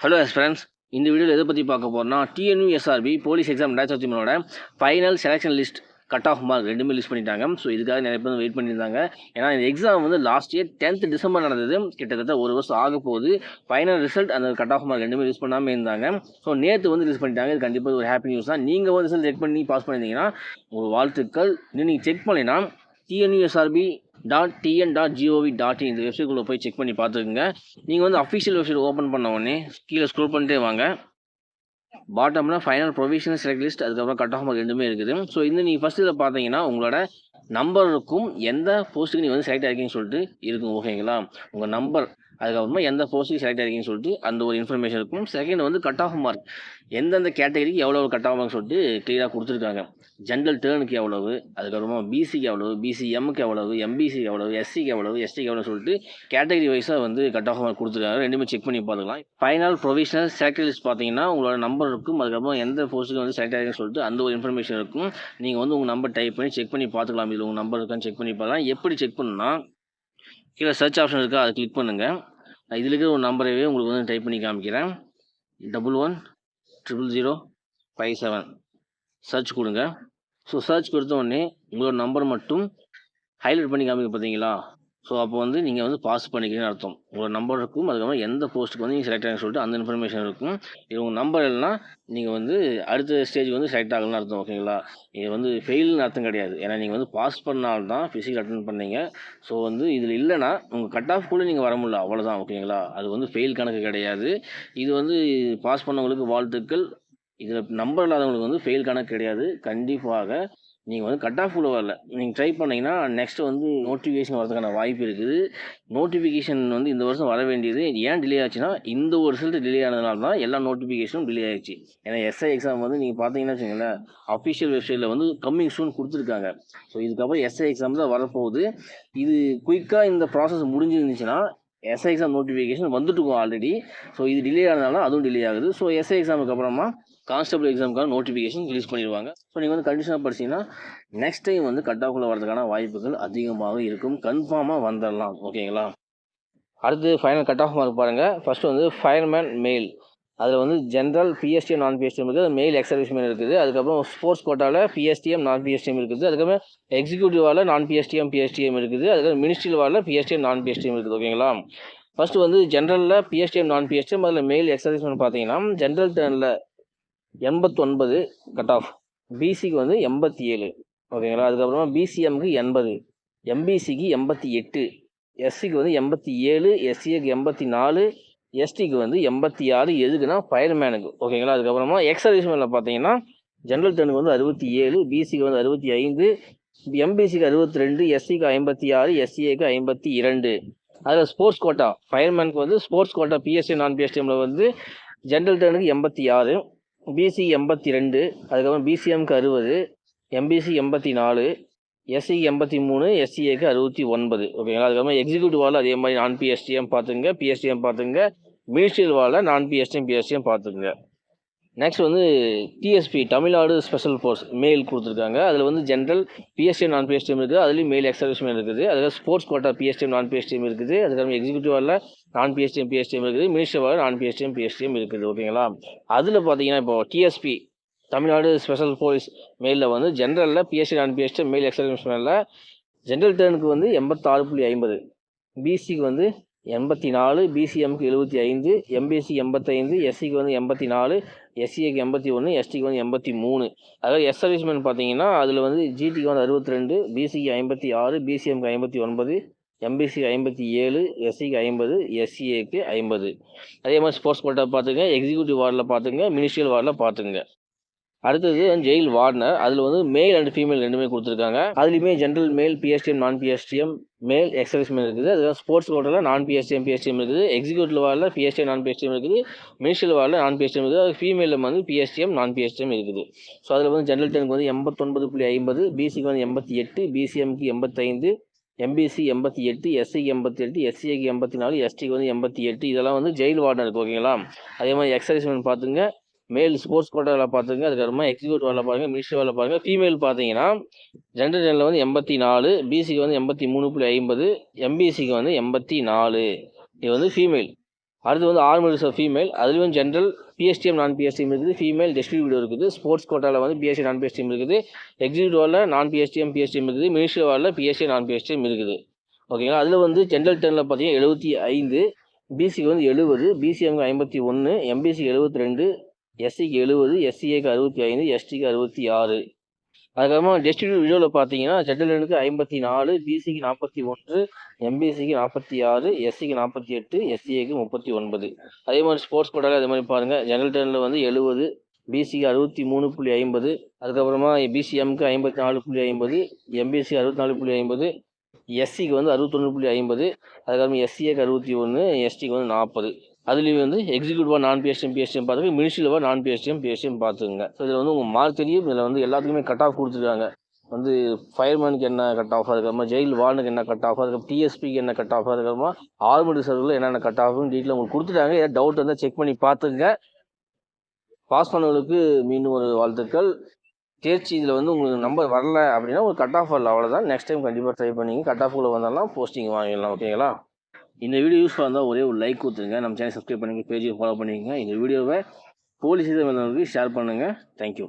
Hello friends, இந்த வீடியோவில் எதை பற்றி பார்க்க போகிறோம்னா TNUSRB police exam 2023 final selection list cut off mark ரெண்டுமே லிஸ்ட் பண்ணிட்டாங்க. ஸோ இதுக்காக நிறைய பேர் வெயிட் பண்ணியிருந்தாங்க. ஏன்னா இந்த எக்ஸாம் வந்து லாஸ்ட் இயர் 10th டிசம்பர் நடந்தது. கிட்டத்தட்ட ஒரு வருஷம் ஆக போகுது. ஃபைனல் ரிசல்ட் அந்த கட் ஆஃப் மார்க் ரெண்டுமே லிஸ்ட் பண்ணாமல் இருந்தாங்க. ஸோ நேற்று வந்து லிஸ்ட் பண்ணிட்டாங்க. இது கண்டிப்பாக ஒரு ஹாப்பி நியூஸ் தான். நீங்கள் வந்து ரிசல்ட் செக் பண்ணி பாஸ் பண்ணியிருந்தீங்கன்னா ஒரு வாழ்த்துக்கள். நீங்கள் செக் பண்ணினா TNUSRB.tn.gov.in இந்த வெப்சைட்குள்ளே போய் செக் பண்ணி பார்த்துக்குங்க. நீங்கள் வந்து அஃபிஷியல் வெப்சைட் ஓப்பன் பண்ண உடனே கீழே ஸ்க்ரோல் பண்ணிட்டே வாங்க. பாட்டமில் ஃபைனல் ப்ரொவிஷனல் செலக்ட் லிஸ்ட், அதுக்கப்புறம் கட் ஆஃப் மார்க் ரெண்டுமே இருக்குது. ஸோ இந்த நீங்கள் ஃபஸ்ட்டு இதில் பார்த்தீங்கன்னா உங்களோட நம்பர் இருக்கும், எந்த போஸ்ட்டுக்கு நீங்கள் வந்து செலக்ட் ஆகிருக்கீங்கன்னு சொல்லிட்டு இருக்கும். ஓகேங்களா, உங்கள் நம்பர், அதுக்கப்புறமா எந்த போஸ்ட்டுக்கு செலக்ட் ஆகிருக்கீங்கன்னு சொல்லிட்டு அந்த ஒரு இன்ஃபர்மேஷன் இருக்கும். செகண்ட் வந்து கட் ஆஃப் மார்க், எந்தெந்த கேட்டகரிக்கு எவ்வளோ கட் ஆஃப் மார்க் சொல்லிட்டு கிளியராக கொடுத்துருக்காங்க. ஜென்ரல் டேர்னுக்கு எவ்வளவு, அதுக்கப்புறமா பிசிக்கு எவ்வளவு, பிசிஎம்முக்கு எவ்வளவு, எம்பிசிக்கு எவ்வளவு, எஸ்சிக்கு எவ்வளவு, எஸ்டிக்கு எவ்வளோ சொல்லிட்டு கேட்டகரி வைஸாக வந்து கட் ஆஃப் மார்க் கொடுத்துருக்காங்க. ரெண்டுமே செக் பண்ணி பார்த்துக்கலாம். ஃபைனல் ப்ரொவிஷனல் செலக்ட் லிஸ்ட் பார்த்தீங்கன்னா உங்களோட நம்பர் இருக்கும், அதுக்கப்புறம் எந்த போஸ்ட்டுக்கு வந்து செலக்ட் ஆகிருக்குன்னு சொல்லிட்டு அந்த ஒரு இன்ஃபர்மேஷன் இருக்கும். நீங்கள் வந்து உங்கள் நம்பர் டைப் பண்ணி செக் பண்ணி பார்த்துக்கலாம். இதில் உங்கள் நம்பர் இருக்கான்னு செக் பண்ணி பார்க்கலாம். எப்படி செக் பண்ணுன்னா கீழே சர்ச் ஆப்ஷன் இருக்கா, அதை கிளிக் பண்ணுங்கள். இதில் இருக்கிற ஒரு நம்பரையே உங்களுக்கு வந்து டைப் பண்ணி காமிக்கிறேன். 11000057 சர்ச் கொடுங்க. ஸோ சர்ச் கொடுத்த உடனே உங்களோட நம்பர் மட்டும் ஹைலைட் பண்ணி காமிக்க பார்த்தீங்களா. ஸோ அப்போ வந்து நீங்கள் வந்து பாஸ் பண்ணிக்கிறீங்கன்னு அர்த்தம். உங்களோட நம்பர் இருக்கும், அதுக்கப்புறம் எந்த போஸ்ட்டுக்கு வந்து நீங்கள் செலக்ட் ஆகுன்னு சொல்லிட்டு அந்த இன்ஃபர்மேஷன் இருக்கும். இது உங்கள் நம்பர் இல்லைனா நீங்கள் வந்து அடுத்த ஸ்டேஜுக்கு வந்து செலக்ட் ஆகணும்னு அர்த்தம். ஓகேங்களா, இது வந்து ஃபெயில்னு அர்த்தம் கிடையாது. ஏன்னா நீங்கள் வந்து பாஸ் பண்ணால்தான் ஃபிசிக்கல் அட்டன் பண்ணீங்க. ஸோ வந்து இதில் இல்லைனா உங்கள் கட் ஆஃப் கூட நீங்கள் வர முடியல, அவ்வளோதான். ஓகேங்களா, அது வந்து ஃபெயில் கணக்கு கிடையாது. இது வந்து பாஸ் பண்ணவங்களுக்கு வாழ்த்துக்கள். இதில் நம்பர் இல்லாதவங்களுக்கு வந்து ஃபெயில் கணக்கு கிடையாது. கண்டிப்பாக நீங்கள் வந்து கட் ஆஃப் கூட வரல, நீங்கள் ட்ரை பண்ணிங்கன்னா நெக்ஸ்ட்டு வந்து நோட்டிஃபிகேஷன் வரதுக்கான வாய்ப்பு இருக்குது. நோட்டிஃபிகேஷன் வந்து இந்த வருஷம் வர வேண்டியது ஏன் டிலே ஆச்சுன்னா இந்த ஒரு ரிசல்ட் டிலே ஆனதுனால தான் எல்லா நோட்டிஃபிகேஷனும் டிலே ஆகிடுச்சு. ஏன்னா எஸ்ஐ எக்ஸாம் வந்து நீங்கள் பார்த்தீங்கன்னா வச்சுங்களேன், அஃபிஷியல் வெப்சைட்டில் வந்து கம்மிங் சூன் கொடுத்துருக்காங்க. ஸோ இதுக்கப்புறம் எஸ்ஐ எக்ஸாம் தான் வரப்போகுது. இது குயிக்காக இந்த ப்ராசஸ் முடிஞ்சிருந்துச்சுன்னா எஸ்ஐ எக்ஸாம் நோட்டிஃபிகேஷன் வந்துட்டுருக்கும் ஆல்ரெடி. ஸோ இது டிலே ஆனதுனால அதுவும் டிலே ஆகுது. ஸோ எஸ்ஐ எக்ஸாமுக்கு அப்புறமா கான்ஸ்டபிள் எக்ஸாமுக்கான நோட்டிஃபிகேஷன் ரிலீஸ் பண்ணிடுவாங்க. ஸோ நீங்கள் வந்து கண்டிஷனாக படிச்சிங்கன்னா நெக்ஸ்ட் டைம் வந்து கட் ஆஃப்ல வரதுக்கான வாய்ப்புகள் அதிகமாக இருக்கும். கன்ஃபார்மாக வந்துடலாம். ஓகேங்களா, அடுத்து ஃபைனல் கட் ஆஃப் மார்க் பாருங்கள். ஃபஸ்ட்டு வந்து ஃபயர்மேன் மேல், அதில் வந்து ஜென்ரல் பிஎஸ்டிஎம் நான் பிஎஸ்டிஎம் இருக்குது, மெயில் எக்ஸ் சர்வீஸ்மேன் இருக்குது. அதுக்கப்புறம் ஸ்போர்ட்ஸ் கோட்டாவில் பிஎஸ்டிஎம் நான் பிஎஸ்டிஎம் இருக்குது. அதுக்கப்புறம் எக்ஸிக்யூட்டிவ் வார்டில் நான் பிஎஸ்டிஎம் இருக்குது. அதுக்கப்புறம் மினிஸ்ட்ரியல் வார்டில் பிஎஸ்டிஎம் நான் பிஎஸ்டிஎம் இருக்குது. ஓகேங்களா, ஃபஸ்ட்டு வந்து ஜென்ரலில் பிஎஸ்டிஎம் நான் பிஎஸ்டிஎம், அதில் மெயில் எக்ஸ் சர்வீஸ்மேன் பார்த்தீங்கன்னா ஜென்ரல் டர்னில் 89 கட் ஆஃப், பிசிக்கு வந்து 87. ஓகேங்களா, அதுக்கப்புறமா பிசிஎம்க்கு 80, எம்பிசிக்கு 88, எஸ்சிக்கு வந்து 87, எஸ்சிஏக்கு 84, எஸ்டிக்கு வந்து 86. எதுக்குன்னா ஃபயர்மேனுக்கு. ஓகேங்களா, அதுக்கப்புறமா எக்ஸ் சர்வீஸ்மேனில் பார்த்தீங்கன்னா ஜென்ரல் டர்னுக்கு வந்து 67, பிசிக்கு வந்து 65, எம்பிசிக்கு 62, எஸ்சிக்கு 56, எஸ்சிஏக்கு 52. அதில் ஸ்போர்ட்ஸ் கோட்டா ஃபயர்மேனுக்கு வந்து ஸ்போர்ட்ஸ் கோட்டா பிஎஸ்டி நான் பிஎஸ்டிஎம்மில் வந்து ஜென்ரல் டர்னுக்கு 86, பிசி 82, அதுக்கப்புறம் பிசிஎம்க்கு 60, எம்பிசி 84, எஸ்சிக்கு 83, எஸ்சிஏக்கு 69. ஓகேங்களா, அதுக்கப்புறம் எக்ஸிக்யூட்டிவ் வார்டில் அதே மாதிரி நான் பிஎஸ்டிஎம் பார்த்துங்க, மினிஸ்ட்ரியல் வார்டில் நான் பிஎஸ்டிஎம் பார்த்துங்க. நெக்ஸ்ட் வந்து DSP Tamil Nadu special force mail கொடுத்துருக்காங்க. அதில் வந்து ஜென்ரல் பிஎஸ்டிஎம் நான் பிஎஸ்டிஎம் இருக்குது, அதுலேயும் மெயில் எக்ஸ் சர்வீஸ்மேன் இருக்குது. அதுக்கப்புறம் ஸ்போர்ட்ஸ் கோட்டா பிஎஸ்டிஎம் நான் பிஎஸ்டிஎம் இருக்குது. அதுக்கப்புறம் எக்ஸிக்யூட்டிவ் வார்டில் நான் பிஎஸ்டிஎம் இருக்குது, மினிஸ்டர் வார்டில் நான் பிஎஸ்டிஎம் இருக்குது. ஓகேங்களா, அதில் பார்த்தீங்கன்னா இப்போ டிஎஸ்பி தமிழ்நாடு ஸ்பெஷல் போலீஸ் மெயிலில் வந்து ஜென்ரலில் பிஎஸ்டி நான் பிஎஸ்டிஎம் மெயில் எக்ஸ் சர்வீஸ்மேனில் ஜென்ரல் டர்னுக்கு வந்து 86.50, பிசிக்கு வந்து 84, பிசிஎம்க்கு 75, எம்பிசி 85, எஸ்சிக்கு வந்து 84, எஸ்சிஏக்கு 81, எஸ்டிக்கு வந்து 83. அதாவது எஸ் சர்வீஸ்மேன் பார்த்தீங்கன்னா அதில் வந்து ஜிடிக்கு வந்து 62, பிசிக்கு 56, பிசிஎம்க்கு 59, எம்பிசிக்கு 57, எஸ்சிக்கு 50, எஸ்சிஏக்கு 50. அதே மாதிரி ஸ்போர்ட்ஸ் கோட்டா பார்த்துங்க, எக்ஸிக்யூட்டிவ் வார்டில் பார்த்துங்க, மினிஸ்ட்ரியல் வார்டில் பார்த்துங்க. அடுத்தது ஜெயில் வார்டனர், அதில் வந்து மேல் அண்ட் ஃபீமேல் ரெண்டுமே கொடுத்துருக்காங்க. அதுலேயுமே ஜென்ரல் மேல் பிஎஸ்டிஎம் நான் பிஎஸ்டிஎம் மேல் எக்ஸ் சர்வீஸ்மேன் இருக்குது. அதுதான் ஸ்போர்ட்ஸ் கோட்டாவில் நான் பிஎஸ்டிஎம் இருக்குது. எக்ஸிக்யூட்டிவ் வார்டில் பிஎஸ்டிஎம் நான் பிஎஸ்டிஎம் இருக்குது, மினிஸ்ட்ரியல் வார்டில் நான் பிஎஸ்டிஎம் இருக்குது. அது ஃபீமேலில் வந்து பிஎஸ்டிஎம் நான் பிஎஸ்டிஎம் இருக்குது. ஸோ அதில் வந்து ஜென்ரல் டர்னுக்கு வந்து 89.50, பிசிக்கு வந்து 88, பிசிஎம்க்கு 85, எம்பிசி 88, எஸ்சிக்கு 88, எஸ்சிஏக்கு 84, எஸ்டிக்கு வந்து 88. இதெல்லாம் வந்து ஜெயில் வார்டனருக்கு. ஓகேங்களா, அதே மாதிரி எக்ஸ் சர்வீஸ்மேன் பார்த்துங்க, மேல் ஸ்போர்ட்ஸ் கோட்டாவில் பார்த்துங்க, அதுக்கப்புறமா எக்ஸிக்யூட்டிவ் வார்டில் பாருங்கள், மினிஸ்ட்ரி வார்டில் பாருங்கள். ஃபீமேல் பார்த்தீங்கன்னா ஜென்ரல் டர்னில் வந்து 84, பிசிக்கு வந்து 83.50, எம்பிசிக்கு வந்து 84. இது வந்து ஃபீமேல். அடுத்து வந்து ஆர்மட் ரிசர்வ் ஃபீமேல், அதுலேயும் ஜென்ரல், பிஎஸ்டிஎம் நான் பிஎஸ்டிஎம் இருக்குது, ஃபீமேல் டிஸ்ட்ரிபியூட்டர் இருக்குது, ஸ்போர்ட்ஸ் கோட்டாவில் வந்து பிஎஸ்டி நான் பிஎஸ்டிஎம் இருக்குது, எக்ஸிக்யூட்டிவ் வார்டில் நான் பிஎஸ்டிஎம் பிஎஸ்டிஎம் இருக்குது, மினிஸ்ட்ரி வார்டில் பிஎஸ்டி நான் பிஎஸ்டிஎம் இருக்குது. ஓகேங்களா. அதில் வந்து ஜென்ரல் டர்னில் பார்த்தீங்கன்னா 75, பிசிக்கு வந்து 70, பிசிஎம்க்கு 51, எம்பிசிக்கு 72, எஸ்சிக்கு 70, எஸ்சிஏக்கு 65, எஸ்டிக்கு 66. அதுக்கப்புறமா டிஸ்ட்ரிபியூட் விஜோவில் பார்த்தீங்கன்னா ஜென்ரலுக்கு 54, பிசிக்கு 41, எம்பிசிக்கு 46, எஸ்சிக்கு 48, எஸ்சிஏக்கு 39. அதே மாதிரி ஸ்போர்ட்ஸ் கோட்டாவில் அதே மாதிரி பாருங்கள். ஜென்ரல் டர்னில் வந்து 70, பிசிக்கு 63.50, அதுக்கப்புறமா பிசிஎம்க்கு 54.50, எம்பிசி 64.50, எஸ்சிக்கு வந்து 61.50, அதுக்கப்புறம் எஸ்சிஏக்கு 61, எஸ்டிக்கு வந்து 40. அதுலேயும் வந்து எக்ஸிக்யூட்டிவாக நான் பிஎஸ்டிஎம் பிஎஸ்டிஎம் பார்த்துங்க, மினிஸ்ட்ரியில் நான் பிஎஸ்டிஎம் பிஎஸ்டிஎம் பார்த்துக்குங்க. ஸோ இதில் வந்து உங்கள் மார்க் தெரியும். இதில் வந்து எல்லாத்துக்குமே கட் ஆஃப் கொடுத்துருக்காங்க. வந்து ஃபயர்மேனுக்கு என்ன கட் ஆஃப், அதுக்கப்புறமா ஜெயில் வார்டுக்கு என்ன கட் ஆஃப், அதுக்கப்புறம் டிஎஸ்பிக்கு என்ன கட் ஆஃப், அதுக்கப்புறமா ஆர்மட் ரிசர்வில் என்னென்ன கட் ஆஃப்னு டீட்டெயில் உங்களுக்கு கொடுத்துட்டாங்க. ஏதாவது டவுட் இருந்தால் செக் பண்ணி பார்த்துங்க. பாஸ் பண்ணவங்களுக்கு மீண்டும் ஒரு வாழ்த்துக்கள். தேர்ச்சி இதில் வந்து உங்களுக்கு நம்பர் வரல அப்படின்னா ஒரு கட் ஆஃப் வரல, அவ்வளோதான். நெக்ஸ்ட் டைம் கண்டிப்பாக ட்ரை பண்ணிங்க. கட் ஆஃப்குள்ளே வந்தாலும் போஸ்டிங் வாங்கிடலாம். ஓகேங்களா. இந்த வீடியோ யூஸ்ஃபுல்லாக இருந்தால் ஒரே ஒரு லைக் கொடுத்துருங்க. நம்ம சேனல் சப்ஸ்கிரைப் பண்ணுங்கள், பேஜை ஃபாலோ பண்ணிக்கங்க. இந்த வீடியோவை போலீஸ் ஷேர் பண்ணுங்கள். தேங்க்யூ.